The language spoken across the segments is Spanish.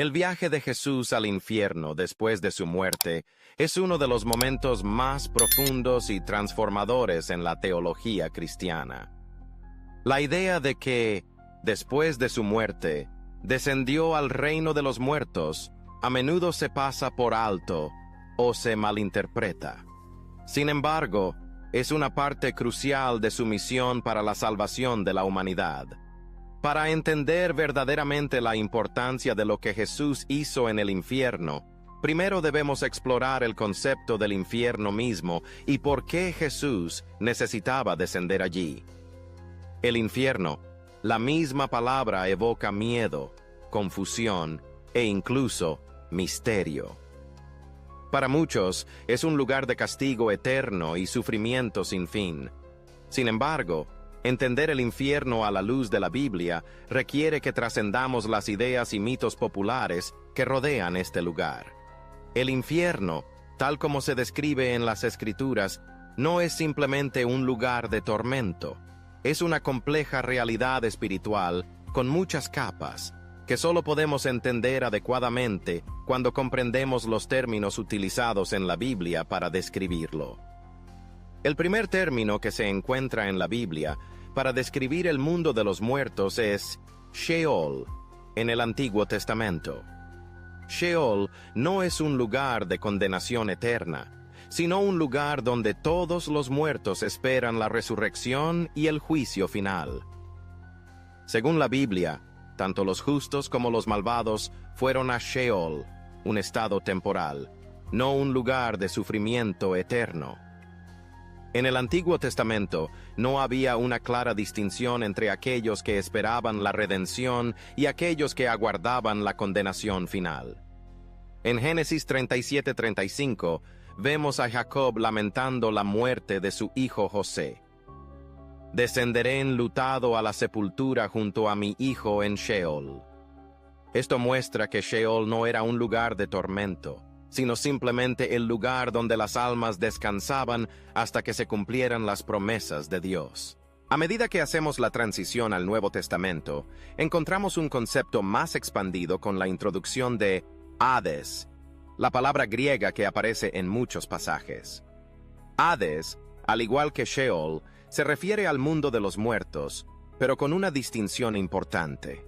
El viaje de Jesús al infierno después de su muerte es uno de los momentos más profundos y transformadores en la teología cristiana. La idea de que, después de su muerte, descendió al reino de los muertos, a menudo se pasa por alto o se malinterpreta. Sin embargo, es una parte crucial de su misión para la salvación de la humanidad. Para entender verdaderamente la importancia de lo que Jesús hizo en el infierno, primero debemos explorar el concepto del infierno mismo y por qué Jesús necesitaba descender allí. El infierno, la misma palabra evoca miedo, confusión e incluso misterio. Para muchos, es un lugar de castigo eterno y sufrimiento sin fin. Sin embargo, entender el infierno a la luz de la Biblia requiere que trascendamos las ideas y mitos populares que rodean este lugar. El infierno, tal como se describe en las Escrituras, no es simplemente un lugar de tormento. Es una compleja realidad espiritual con muchas capas, que solo podemos entender adecuadamente cuando comprendemos los términos utilizados en la Biblia para describirlo. El primer término que se encuentra en la Biblia para describir el mundo de los muertos es Sheol, en el Antiguo Testamento. Sheol no es un lugar de condenación eterna, sino un lugar donde todos los muertos esperan la resurrección y el juicio final. Según la Biblia, tanto los justos como los malvados fueron a Sheol, un estado temporal, no un lugar de sufrimiento eterno. En el Antiguo Testamento no había una clara distinción entre aquellos que esperaban la redención y aquellos que aguardaban la condenación final. En Génesis 37:35 vemos a Jacob lamentando la muerte de su hijo José. Descenderé enlutado a la sepultura junto a mi hijo en Sheol. Esto muestra que Sheol no era un lugar de tormento, sino simplemente el lugar donde las almas descansaban hasta que se cumplieran las promesas de Dios. A medida que hacemos la transición al Nuevo Testamento, encontramos un concepto más expandido con la introducción de Hades, la palabra griega que aparece en muchos pasajes. Hades, al igual que Sheol, se refiere al mundo de los muertos, pero con una distinción importante.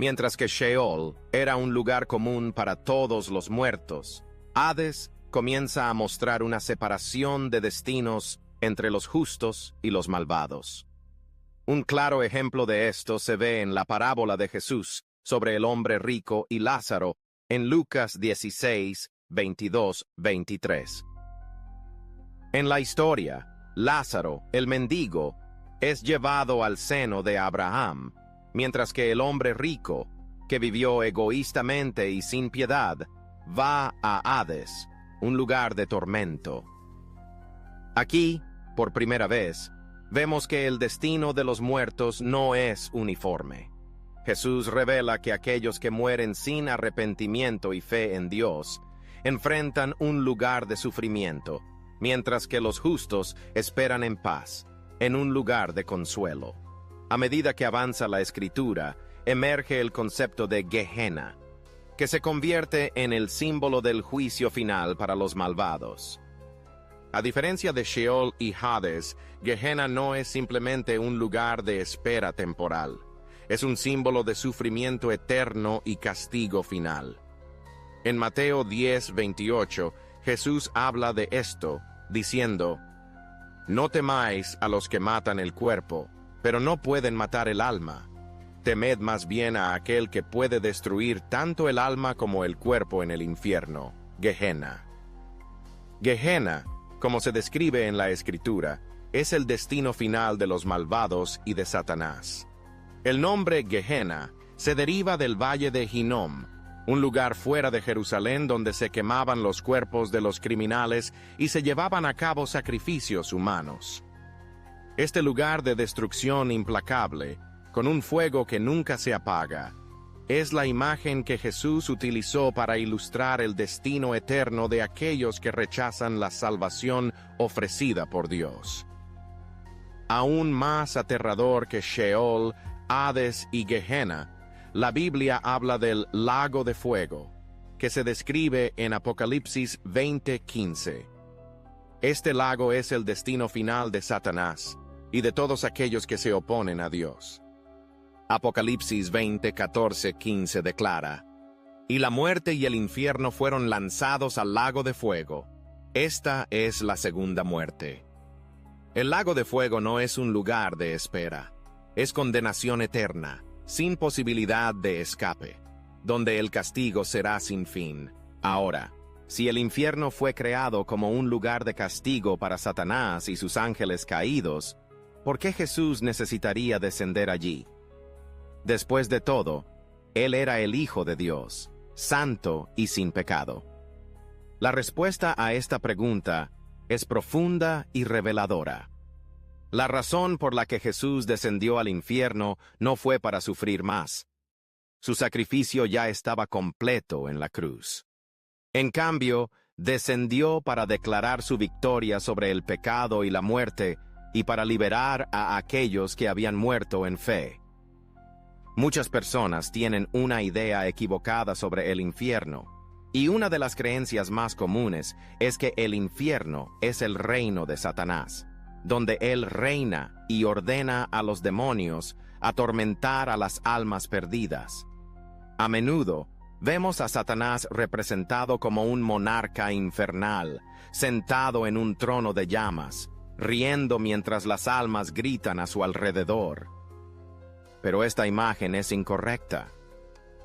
Mientras que Sheol era un lugar común para todos los muertos, Hades comienza a mostrar una separación de destinos entre los justos y los malvados. Un claro ejemplo de esto se ve en la parábola de Jesús sobre el hombre rico y Lázaro en Lucas 16, 22, 23. En la historia, Lázaro, el mendigo, es llevado al seno de Abraham, mientras que el hombre rico, que vivió egoístamente y sin piedad, va a Hades, un lugar de tormento. Aquí, por primera vez, vemos que el destino de los muertos no es uniforme. Jesús revela que aquellos que mueren sin arrepentimiento y fe en Dios enfrentan un lugar de sufrimiento, mientras que los justos esperan en paz, en un lugar de consuelo. A medida que avanza la Escritura, emerge el concepto de Gehenna, que se convierte en el símbolo del juicio final para los malvados. A diferencia de Sheol y Hades, Gehenna no es simplemente un lugar de espera temporal. Es un símbolo de sufrimiento eterno y castigo final. En Mateo 10:28, Jesús habla de esto, diciendo: «No temáis a los que matan el cuerpo, pero no pueden matar el alma. Temed más bien a aquel que puede destruir tanto el alma como el cuerpo en el infierno, Gehenna». Gehenna, como se describe en la Escritura, es el destino final de los malvados y de Satanás. El nombre Gehenna se deriva del valle de Hinnom, un lugar fuera de Jerusalén donde se quemaban los cuerpos de los criminales y se llevaban a cabo sacrificios humanos. Este lugar de destrucción implacable, con un fuego que nunca se apaga, es la imagen que Jesús utilizó para ilustrar el destino eterno de aquellos que rechazan la salvación ofrecida por Dios. Aún más aterrador que Sheol, Hades y Gehenna, la Biblia habla del lago de fuego, que se describe en Apocalipsis 20:15. Este lago es el destino final de Satanás y de todos aquellos que se oponen a Dios. Apocalipsis 20:14-15 declara: Y la muerte y el infierno fueron lanzados al lago de fuego. Esta es la segunda muerte. El lago de fuego no es un lugar de espera, es condenación eterna, sin posibilidad de escape, donde el castigo será sin fin. Ahora, si el infierno fue creado como un lugar de castigo para Satanás y sus ángeles caídos, ¿por qué Jesús necesitaría descender allí? Después de todo, Él era el Hijo de Dios, santo y sin pecado. La respuesta a esta pregunta es profunda y reveladora. La razón por la que Jesús descendió al infierno no fue para sufrir más. Su sacrificio ya estaba completo en la cruz. En cambio, descendió para declarar su victoria sobre el pecado y la muerte y para liberar a aquellos que habían muerto en fe. Muchas personas tienen una idea equivocada sobre el infierno, y una de las creencias más comunes es que el infierno es el reino de Satanás, donde él reina y ordena a los demonios atormentar a las almas perdidas. A menudo, vemos a Satanás representado como un monarca infernal, sentado en un trono de llamas, riendo mientras las almas gritan a su alrededor. Pero esta imagen es incorrecta.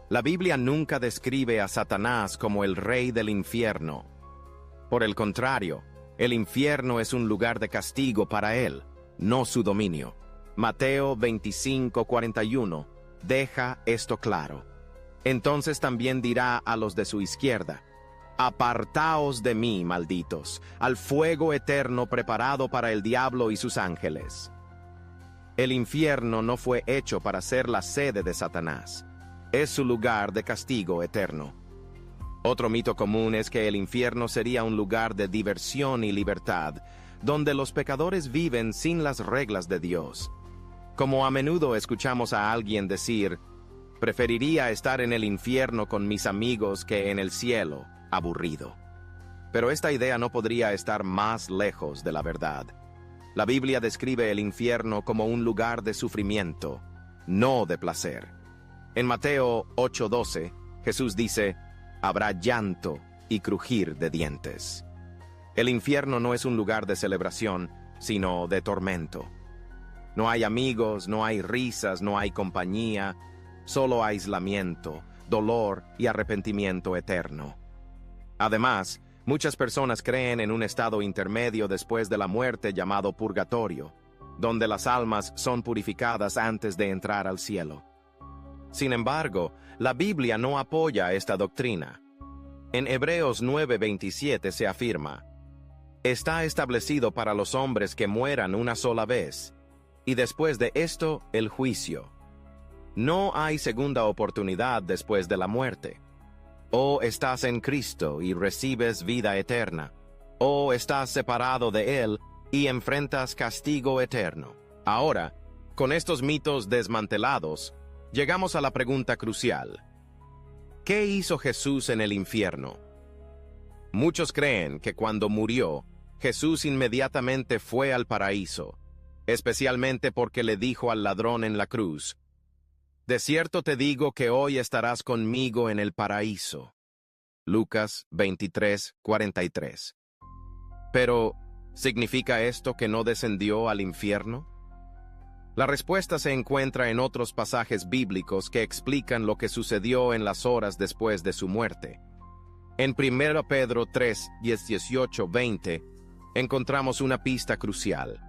La Biblia nunca describe a Satanás como el rey del infierno. Por el contrario, el infierno es un lugar de castigo para él, no su dominio. Mateo 25:41 deja esto claro. Entonces también dirá a los de su izquierda: Apartaos de mí, malditos, al fuego eterno preparado para el diablo y sus ángeles. El infierno no fue hecho para ser la sede de Satanás. Es su lugar de castigo eterno. Otro mito común es que el infierno sería un lugar de diversión y libertad, donde los pecadores viven sin las reglas de Dios. Como a menudo escuchamos a alguien decir: preferiría estar en el infierno con mis amigos que en el cielo, aburrido. Pero esta idea no podría estar más lejos de la verdad. La Biblia describe el infierno como un lugar de sufrimiento, no de placer. En Mateo 8:12, Jesús dice: habrá llanto y crujir de dientes. El infierno no es un lugar de celebración, sino de tormento. No hay amigos, no hay risas, no hay compañía, solo aislamiento, dolor y arrepentimiento eterno. Además, muchas personas creen en un estado intermedio después de la muerte llamado purgatorio, donde las almas son purificadas antes de entrar al cielo. Sin embargo, la Biblia no apoya esta doctrina. En Hebreos 9:27 se afirma: está establecido para los hombres que mueran una sola vez, y después de esto el juicio. No hay segunda oportunidad después de la muerte. O estás en Cristo y recibes vida eterna, o estás separado de Él y enfrentas castigo eterno. Ahora, con estos mitos desmantelados, llegamos a la pregunta crucial: ¿qué hizo Jesús en el infierno? Muchos creen que cuando murió, Jesús inmediatamente fue al paraíso, especialmente porque le dijo al ladrón en la cruz: de cierto te digo que hoy estarás conmigo en el paraíso. Lucas 23:43. Pero, ¿significa esto que no descendió al infierno? La respuesta se encuentra en otros pasajes bíblicos que explican lo que sucedió en las horas después de su muerte. En 1 Pedro 3:18-20 encontramos una pista crucial.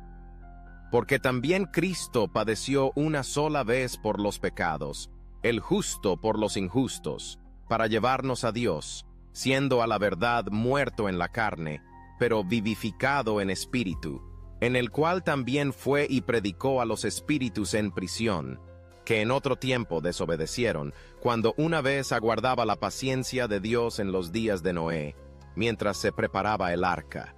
Porque también Cristo padeció una sola vez por los pecados, el justo por los injustos, para llevarnos a Dios, siendo a la verdad muerto en la carne, pero vivificado en espíritu, en el cual también fue y predicó a los espíritus en prisión, que en otro tiempo desobedecieron, cuando una vez aguardaba la paciencia de Dios en los días de Noé, mientras se preparaba el arca.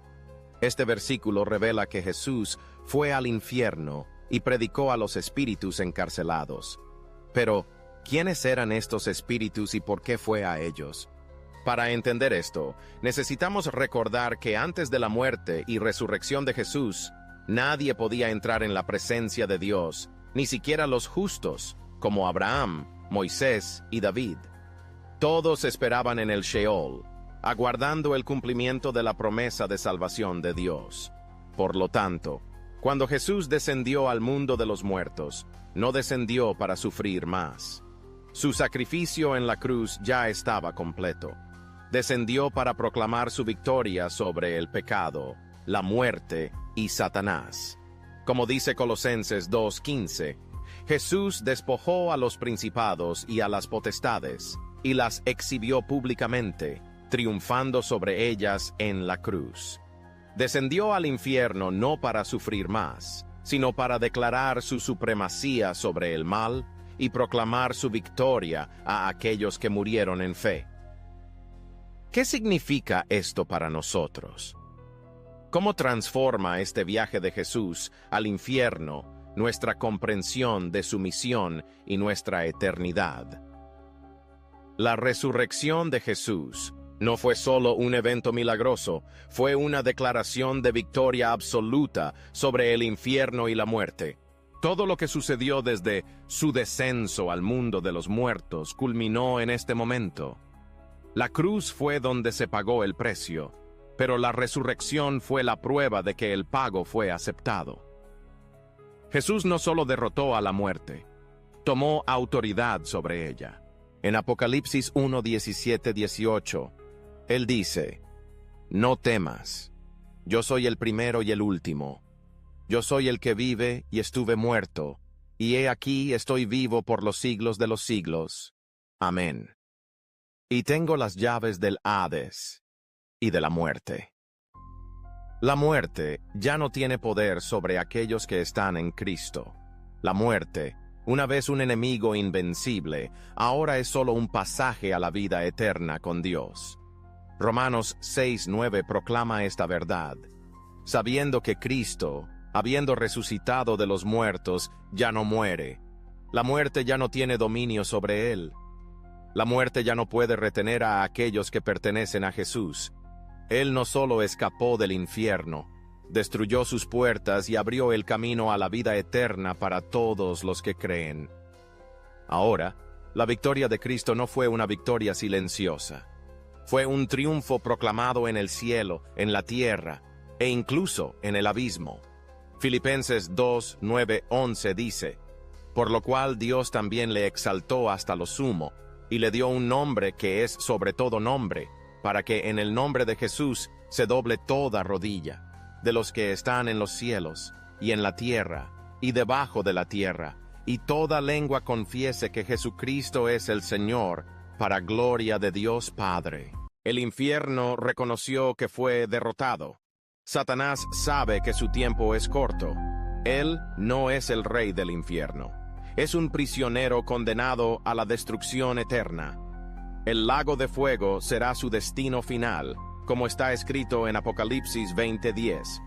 Este versículo revela que Jesús fue al infierno y predicó a los espíritus encarcelados. Pero, ¿Quiénes eran estos espíritus y por qué fue a ellos? Para entender esto, necesitamos recordar que antes de la muerte y resurrección de Jesús, nadie podía entrar en la presencia de Dios, ni siquiera los justos, como Abraham, Moisés y David. Todos esperaban en el Sheol, aguardando el cumplimiento de la promesa de salvación de Dios. Por lo tanto, cuando Jesús descendió al mundo de los muertos, no descendió para sufrir más. Su sacrificio en la cruz ya estaba completo. Descendió para proclamar su victoria sobre el pecado, la muerte y Satanás. Como dice Colosenses 2:15, Jesús despojó a los principados y a las potestades, y las exhibió públicamente, triunfando sobre ellas en la cruz. Descendió al infierno no para sufrir más, sino para declarar su supremacía sobre el mal y proclamar su victoria a aquellos que murieron en fe. ¿Qué significa esto para nosotros? ¿Cómo transforma este viaje de Jesús al infierno nuestra comprensión de su misión y nuestra eternidad? La resurrección de Jesús no fue solo un evento milagroso, fue una declaración de victoria absoluta sobre el infierno y la muerte. Todo lo que sucedió desde su descenso al mundo de los muertos culminó en este momento. La cruz fue donde se pagó el precio, pero la resurrección fue la prueba de que el pago fue aceptado. Jesús no solo derrotó a la muerte, tomó autoridad sobre ella. En Apocalipsis 1:17-18, Él dice: «No temas, yo soy el primero y el último. Yo soy el que vive y estuve muerto, y he aquí estoy vivo por los siglos de los siglos. Amén. Y tengo las llaves del Hades y de la muerte». La muerte ya no tiene poder sobre aquellos que están en Cristo. La muerte, una vez un enemigo invencible, ahora es solo un pasaje a la vida eterna con Dios. Romanos 6:9 proclama esta verdad, sabiendo que Cristo, habiendo resucitado de los muertos, ya no muere. La muerte ya no tiene dominio sobre él. La muerte ya no puede retener a aquellos que pertenecen a Jesús. Él no solo escapó del infierno, destruyó sus puertas y abrió el camino a la vida eterna para todos los que creen. Ahora, la victoria de Cristo no fue una victoria silenciosa. Fue un triunfo proclamado en el cielo, en la tierra e incluso en el abismo. Filipenses 2:9-11 dice: «Por lo cual Dios también le exaltó hasta lo sumo, y le dio un nombre que es sobre todo nombre, para que en el nombre de Jesús se doble toda rodilla, de los que están en los cielos, y en la tierra, y debajo de la tierra, y toda lengua confiese que Jesucristo es el Señor, para gloria de Dios Padre». El infierno reconoció que fue derrotado. Satanás sabe que su tiempo es corto. Él no es el rey del infierno. Es un prisionero condenado a la destrucción eterna. El lago de fuego será su destino final, como está escrito en Apocalipsis 20:10.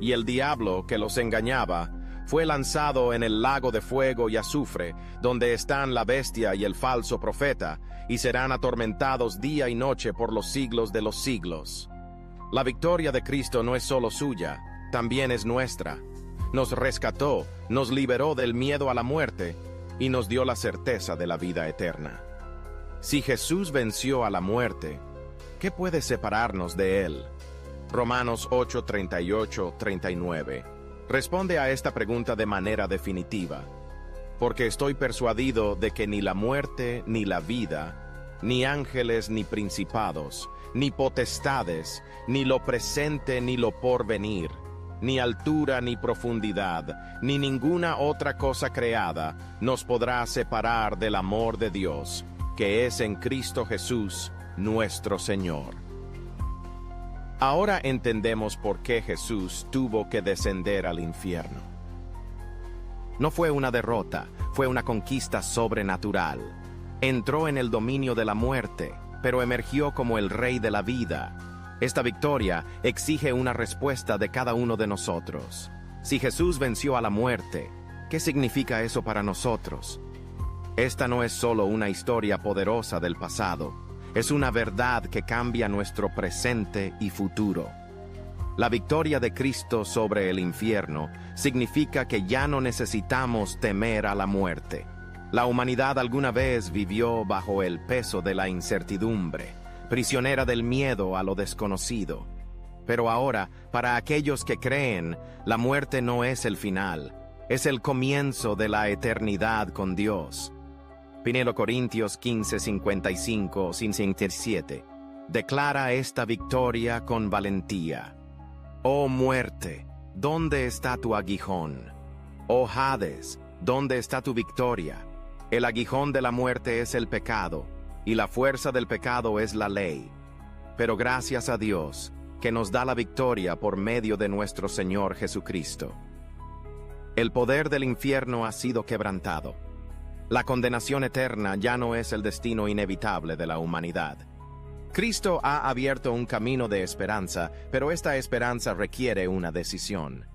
Y el diablo que los engañaba fue lanzado en el lago de fuego y azufre, donde están la bestia y el falso profeta, y serán atormentados día y noche por los siglos de los siglos. La victoria de Cristo no es solo suya, también es nuestra. Nos rescató, nos liberó del miedo a la muerte y nos dio la certeza de la vida eterna. Si Jesús venció a la muerte, ¿qué puede separarnos de él? Romanos 8:38-39 responde a esta pregunta de manera definitiva. Porque estoy persuadido de que ni la muerte ni la vida, ni ángeles ni principados, ni potestades, ni lo presente ni lo porvenir, ni altura ni profundidad, ni ninguna otra cosa creada nos podrá separar del amor de Dios, que es en Cristo Jesús, nuestro Señor. Ahora entendemos por qué Jesús tuvo que descender al infierno. No fue una derrota, fue una conquista sobrenatural. Entró en el dominio de la muerte, pero emergió como el Rey de la vida. Esta victoria exige una respuesta de cada uno de nosotros. Si Jesús venció a la muerte, ¿qué significa eso para nosotros? Esta no es solo una historia poderosa del pasado, es una verdad que cambia nuestro presente y futuro. La victoria de Cristo sobre el infierno significa que ya no necesitamos temer a la muerte. La humanidad alguna vez vivió bajo el peso de la incertidumbre, prisionera del miedo a lo desconocido. Pero ahora, para aquellos que creen, la muerte no es el final, es el comienzo de la eternidad con Dios. 1 Corintios 15, 55, 57. Declara esta victoria con valentía. Oh muerte, ¿dónde está tu aguijón? Oh Hades, ¿dónde está tu victoria? El aguijón de la muerte es el pecado, y la fuerza del pecado es la ley. Pero gracias a Dios, que nos da la victoria por medio de nuestro Señor Jesucristo. El poder del infierno ha sido quebrantado. La condenación eterna ya no es el destino inevitable de la humanidad. Cristo ha abierto un camino de esperanza, pero esta esperanza requiere una decisión.